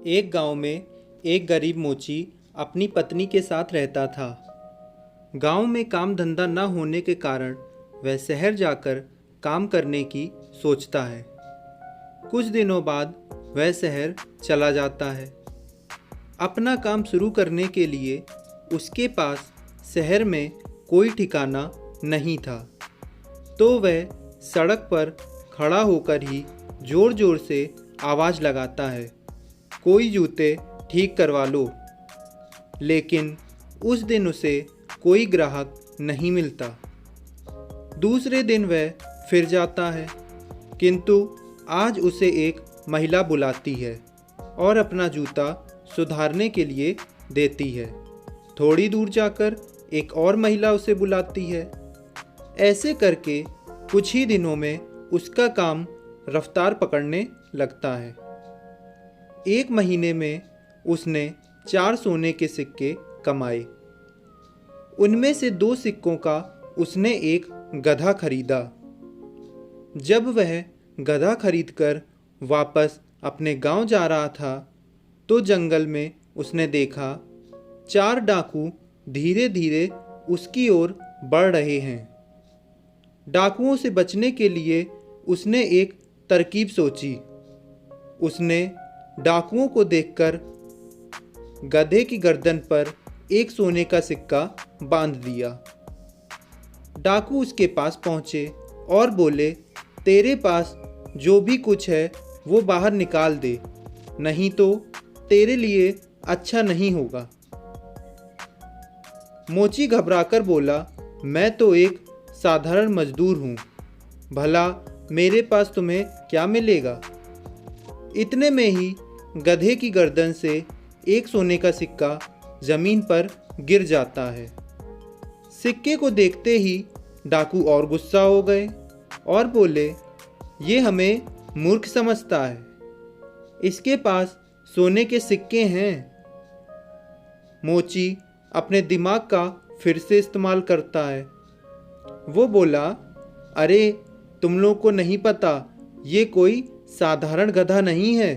एक गांव में एक गरीब मोची अपनी पत्नी के साथ रहता था। गांव में काम धंधा न होने के कारण वह शहर जाकर काम करने की सोचता है। कुछ दिनों बाद वह शहर चला जाता है। अपना काम शुरू करने के लिए उसके पास शहर में कोई ठिकाना नहीं था, तो वह सड़क पर खड़ा होकर ही ज़ोर ज़ोर से आवाज़ लगाता है, कोई जूते ठीक करवा लो। लेकिन उस दिन उसे कोई ग्राहक नहीं मिलता। दूसरे दिन वह फिर जाता है, किंतु आज उसे एक महिला बुलाती है और अपना जूता सुधारने के लिए देती है। थोड़ी दूर जाकर एक और महिला उसे बुलाती है। ऐसे करके कुछ ही दिनों में उसका काम रफ्तार पकड़ने लगता है। एक महीने में उसने 4 सोने के सिक्के कमाए। उनमें से 2 सिक्कों का उसने एक गधा खरीदा। जब वह गधा खरीदकर वापस अपने गांव जा रहा था, तो जंगल में उसने देखा 4 डाकू धीरे धीरे उसकी ओर बढ़ रहे हैं। डाकुओं से बचने के लिए उसने एक तरकीब सोची। उसने डाकुओं को देखकर गधे की गर्दन पर एक सोने का सिक्का बांध दिया। डाकू उसके पास पहुंचे और बोले, तेरे पास जो भी कुछ है वो बाहर निकाल दे, नहीं तो तेरे लिए अच्छा नहीं होगा। मोची घबराकर बोला, मैं तो एक साधारण मजदूर हूँ, भला मेरे पास तुम्हें क्या मिलेगा। इतने में ही गधे की गर्दन से एक सोने का सिक्का जमीन पर गिर जाता है। सिक्के को देखते ही डाकू और गुस्सा हो गए और बोले, ये हमें मूर्ख समझता है, इसके पास सोने के सिक्के हैं। मोची अपने दिमाग का फिर से इस्तेमाल करता है। वो बोला, अरे तुम लोग को नहीं पता, ये कोई साधारण गधा नहीं है,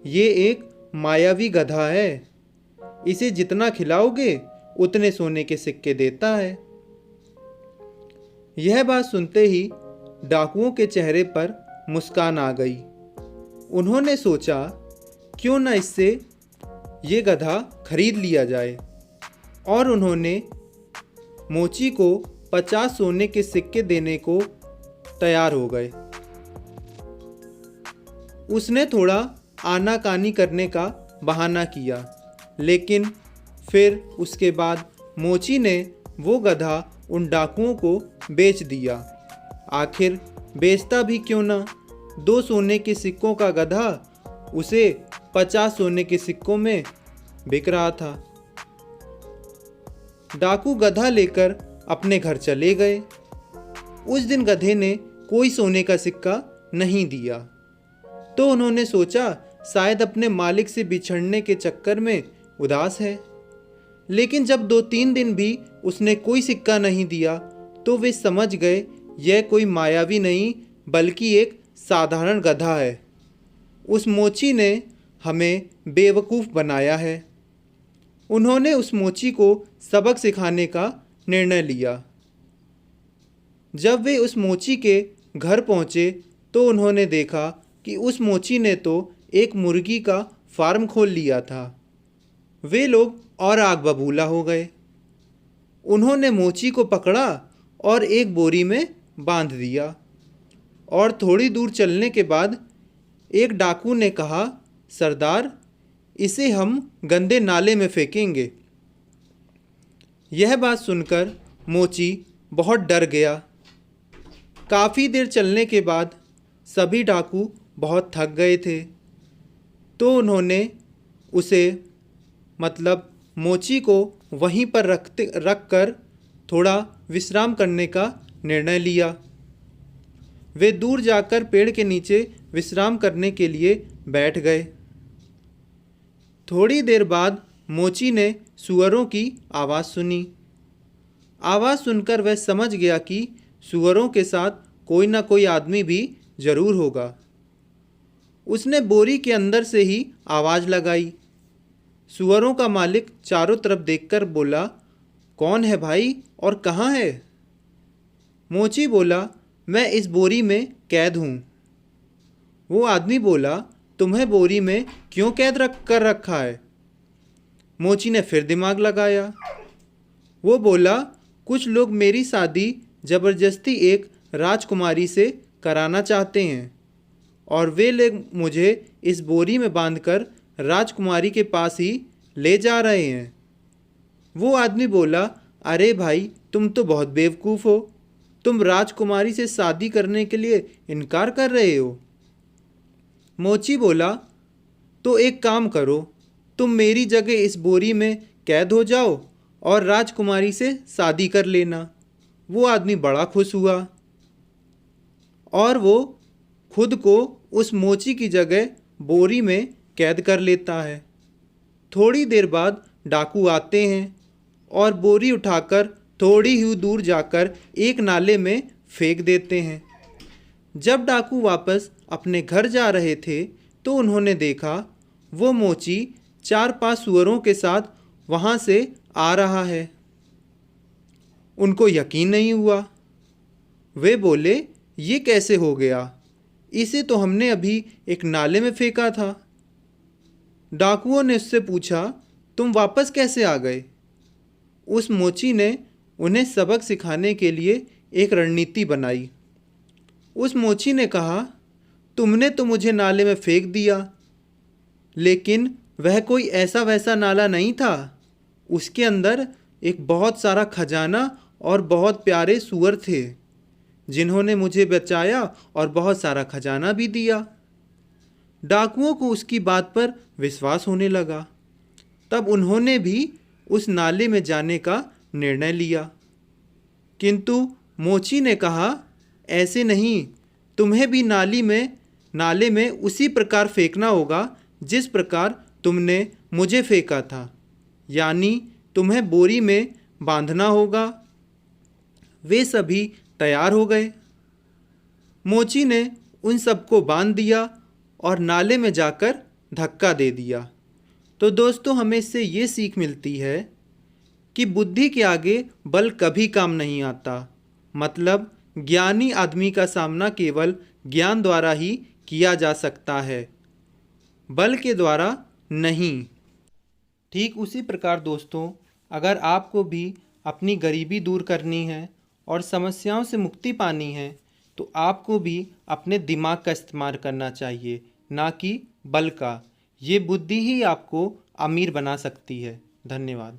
ये एक मायावी गधा है। इसे जितना खिलाओगे उतने सोने के सिक्के देता है। यह बात सुनते ही डाकुओं के चेहरे पर मुस्कान आ गई। उन्होंने सोचा, क्यों न इससे ये गधा खरीद लिया जाए, और उन्होंने मोची को 50 सोने के सिक्के देने को तैयार हो गए। उसने थोड़ा आनाकानी करने का बहाना किया, लेकिन फिर उसके बाद मोची ने वो गधा उन डाकुओं को बेच दिया। आखिर बेचता भी क्यों ना, 2 सोने के सिक्कों का गधा उसे 50 सोने के सिक्कों में बिक रहा था। डाकू गधा लेकर अपने घर चले गए। उस दिन गधे ने कोई सोने का सिक्का नहीं दिया, तो उन्होंने सोचा शायद अपने मालिक से बिछड़ने के चक्कर में उदास है। लेकिन जब 2-3 दिन भी उसने कोई सिक्का नहीं दिया, तो वे समझ गए यह कोई मायावी नहीं बल्कि एक साधारण गधा है। उस मोची ने हमें बेवकूफ़ बनाया है। उन्होंने उस मोची को सबक सिखाने का निर्णय लिया। जब वे उस मोची के घर पहुँचे, तो उन्होंने देखा कि उस मोची ने तो एक मुर्गी का फार्म खोल लिया था। वे लोग और आग बबूला हो गए। उन्होंने मोची को पकड़ा और एक बोरी में बांध दिया, और थोड़ी दूर चलने के बाद एक डाकू ने कहा, सरदार, इसे हम गंदे नाले में फेंकेंगे। यह बात सुनकर मोची बहुत डर गया। काफ़ी देर चलने के बाद सभी डाकू बहुत थक गए थे, तो उन्होंने उसे मोची को वहीं पर रख कर थोड़ा विश्राम करने का निर्णय लिया। वे दूर जाकर पेड़ के नीचे विश्राम करने के लिए बैठ गए। थोड़ी देर बाद मोची ने सूअरों की आवाज़ सुनी। आवाज़ सुनकर वह समझ गया कि सूअरों के साथ कोई ना कोई आदमी भी ज़रूर होगा। उसने बोरी के अंदर से ही आवाज़ लगाई। सुअरों का मालिक चारों तरफ देखकर बोला, कौन है भाई और कहाँ है? मोची बोला, मैं इस बोरी में कैद हूँ। वो आदमी बोला, तुम्हें बोरी में क्यों कैद कर रखा है? मोची ने फिर दिमाग लगाया। वो बोला, कुछ लोग मेरी शादी ज़बरदस्ती एक राजकुमारी से कराना चाहते हैं और वे लोग मुझे इस बोरी में बांधकर राजकुमारी के पास ही ले जा रहे हैं। वो आदमी बोला, अरे भाई, तुम तो बहुत बेवकूफ़ हो। तुम राजकुमारी से शादी करने के लिए इनकार कर रहे हो। मोची बोला, तो एक काम करो, तुम मेरी जगह इस बोरी में कैद हो जाओ और राजकुमारी से शादी कर लेना। वो आदमी बड़ा खुश हुआ और वो खुद को उस मोची की जगह बोरी में कैद कर लेता है। थोड़ी देर बाद डाकू आते हैं और बोरी उठाकर थोड़ी ही दूर जाकर एक नाले में फेंक देते हैं। जब डाकू वापस अपने घर जा रहे थे तो उन्होंने देखा वो मोची 4-5 सुअरों के साथ वहाँ से आ रहा है। उनको यकीन नहीं हुआ। वे बोले, ये कैसे हो गया? इसे तो हमने अभी एक नाले में फेंका था। डाकुओं ने उससे पूछा, तुम वापस कैसे आ गए? उस मोची ने उन्हें सबक सिखाने के लिए एक रणनीति बनाई। उस मोची ने कहा, तुमने तो मुझे नाले में फेंक दिया, लेकिन वह कोई ऐसा वैसा नाला नहीं था। उसके अंदर एक बहुत सारा खजाना और बहुत प्यारे सूअर थे जिन्होंने मुझे बचाया और बहुत सारा खजाना भी दिया। डाकुओं को उसकी बात पर विश्वास होने लगा। तब उन्होंने भी उस नाले में जाने का निर्णय लिया। किंतु मोची ने कहा, ऐसे नहीं, तुम्हें भी नाले में उसी प्रकार फेंकना होगा जिस प्रकार तुमने मुझे फेंका था, यानी तुम्हें बोरी में बांधना होगा। वे सभी तैयार हो गए। मोची ने उन सबको बांध दिया और नाले में जाकर धक्का दे दिया। तो दोस्तों, हमें इससे ये सीख मिलती है कि बुद्धि के आगे बल कभी काम नहीं आता। मतलब ज्ञानी आदमी का सामना केवल ज्ञान द्वारा ही किया जा सकता है, बल के द्वारा नहीं। ठीक उसी प्रकार दोस्तों, अगर आपको भी अपनी गरीबी दूर करनी है और समस्याओं से मुक्ति पानी है तो आपको भी अपने दिमाग का इस्तेमाल करना चाहिए, ना कि बल का। ये बुद्धि ही आपको अमीर बना सकती है। धन्यवाद।